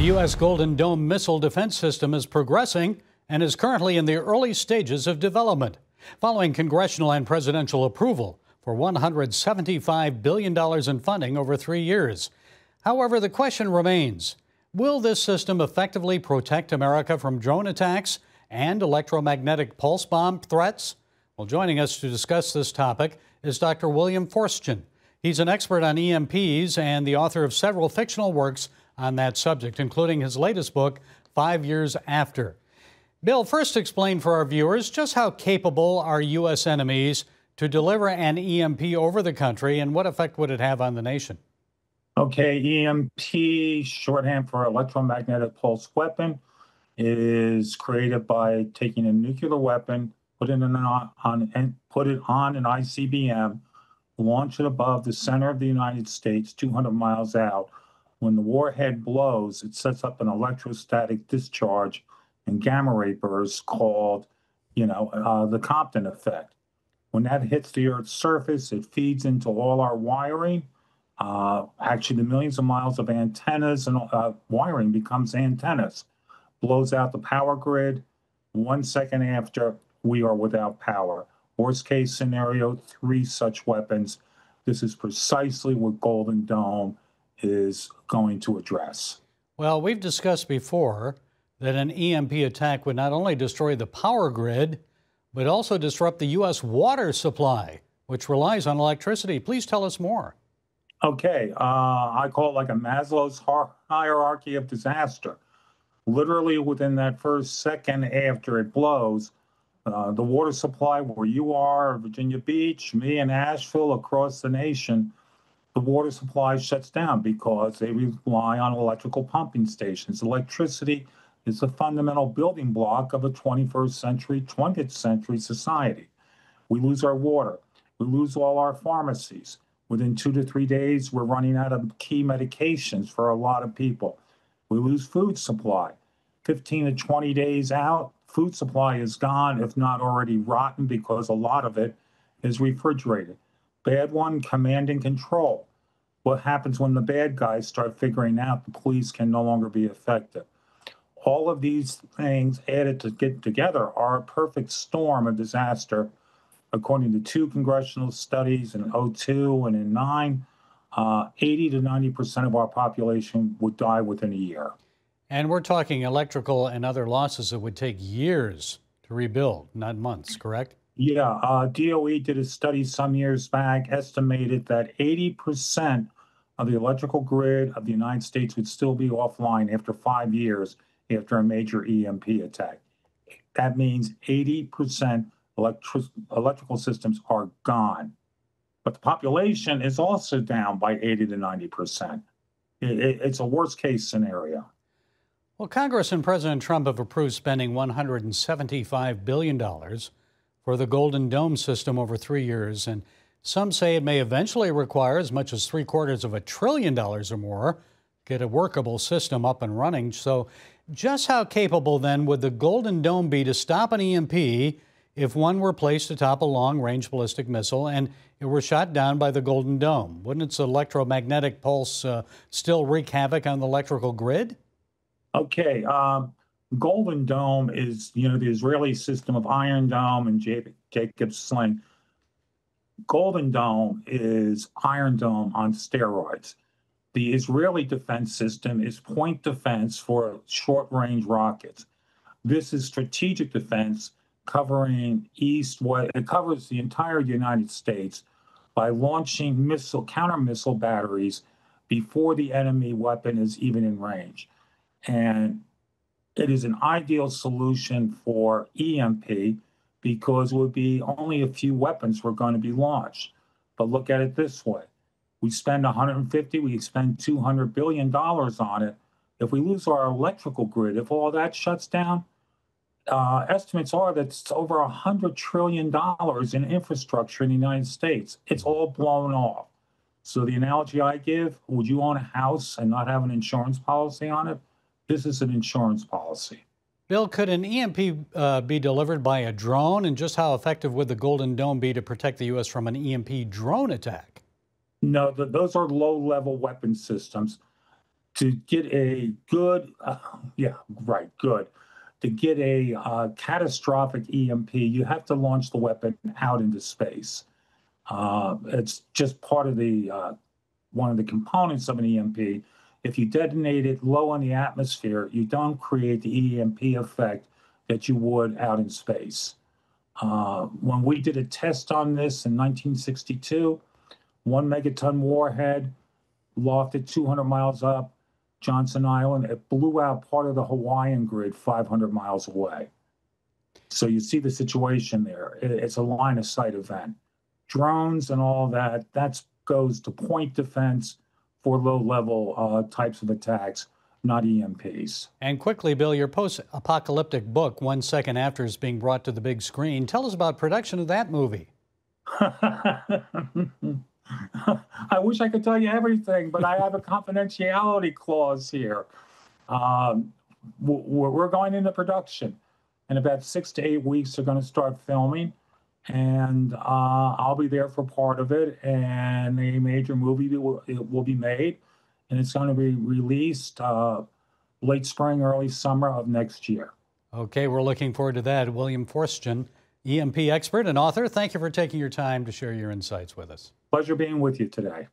The U.S. Golden Dome missile defense system is progressing and is currently in the early stages of development, following congressional and presidential approval for $175 billion in funding over 3 years. However, the question remains, will this system effectively protect America from drone attacks and electromagnetic pulse bomb threats? Well, joining us to discuss this topic is Dr. William Forstchen. He's an expert on EMPs and the author of several fictional works on that subject, including his latest book, 5 Years After. Bill, first explain for our viewers just how capable are U.S. enemies to deliver an EMP over the country, and what effect would it have on the nation? Okay, EMP, shorthand for electromagnetic pulse weapon, is created by taking a nuclear weapon, put it on an ICBM, launch it above the center of the United States, 200 miles out. When the warhead blows, it sets up an electrostatic discharge and gamma ray bursts called, the Compton effect. When that hits the Earth's surface, it feeds into all our wiring. Actually, the millions of miles of antennas and wiring becomes antennas. Blows out the power grid. 1 second after, we are without power. Worst case scenario, 3 such weapons. This is precisely what Golden Dome is going to address. Well, we've discussed before that an EMP attack would not only destroy the power grid, but also disrupt the U.S. water supply, which relies on electricity. Please tell us more. Okay, I call it like a Maslow's hierarchy of disaster. Literally within that first second after it blows, the water supply where you are, Virginia Beach, me in Asheville, across the nation, the water supply shuts down because they rely on electrical pumping stations. Electricity is a fundamental building block of a 21st century, 20th century society. We lose our water. We lose all our pharmacies. Within 2 to 3 days, we're running out of key medications for a lot of people. We lose food supply. 15 to 20 days out, food supply is gone, if not already rotten, because a lot of it is refrigerated. Bad one, command and control. What happens when the bad guys start figuring out the police can no longer be effective? All of these things added together are a perfect storm of disaster. According to 2 congressional studies in 2002 and in 2009, 80 to 90% of our population would die within a year. And we're talking electrical and other losses that would take years to rebuild, not months, correct? Yeah, DOE did a study some years back, estimated that 80% of the electrical grid of the United States would still be offline after 5 years after a major EMP attack. That means 80% electrical systems are gone. But the population is also down by 80 to 90%. It's a worst case scenario. Well, Congress and President Trump have approved spending $175 billion for the Golden Dome system over 3 years, and some say it may eventually require as much as $750 billion or more to get a workable system up and running. So just how capable then would the Golden Dome be to stop an EMP if one were placed atop a long-range ballistic missile and it were shot down by the Golden Dome? Wouldn't its electromagnetic pulse still wreak havoc on the electrical grid? Okay, Golden Dome is, the Israeli system of Iron Dome and Jacob's Sling. Golden Dome is Iron Dome on steroids. The Israeli defense system is point defense for short-range rockets. This is strategic defense covering east-west. It covers the entire United States by launching counter-missile batteries before the enemy weapon is even in range. And it is an ideal solution for EMP because it would be only a few weapons were going to be launched. But look at it this way. We spend we spend $200 billion on it. If we lose our electrical grid, if all that shuts down, estimates are that it's over $100 trillion in infrastructure in the United States. It's all blown off. So the analogy I give, would you own a house and not have an insurance policy on it? This is an insurance policy. Bill, could an EMP be delivered by a drone, and just how effective would the Golden Dome be to protect the U.S. from an EMP drone attack? No, those are low-level weapon systems. To get a good, yeah, right, good. To get a catastrophic EMP, you have to launch the weapon out into space. It's just part of the one of the components of an EMP. If you detonate it low in the atmosphere, you don't create the EMP effect that you would out in space. When we did a test on this in 1962, 1 megaton warhead lofted 200 miles up Johnson Island. It blew out part of the Hawaiian grid 500 miles away. So you see the situation there. It's a line of sight event. Drones and all that, that goes to point defense for low-level types of attacks, not EMPs. And quickly, Bill, your post-apocalyptic book, 1 Second After, is being brought to the big screen. Tell us about production of that movie. I wish I could tell you everything, but I have a confidentiality clause here. We're going into production. In about 6 to 8 weeks, they're going to start filming, and I'll be there for part of it, and a major movie will be made, and it's going to be released late spring, early summer of next year. Okay, we're looking forward to that. William Forstchen, EMP expert and author, thank you for taking your time to share your insights with us. Pleasure being with you today.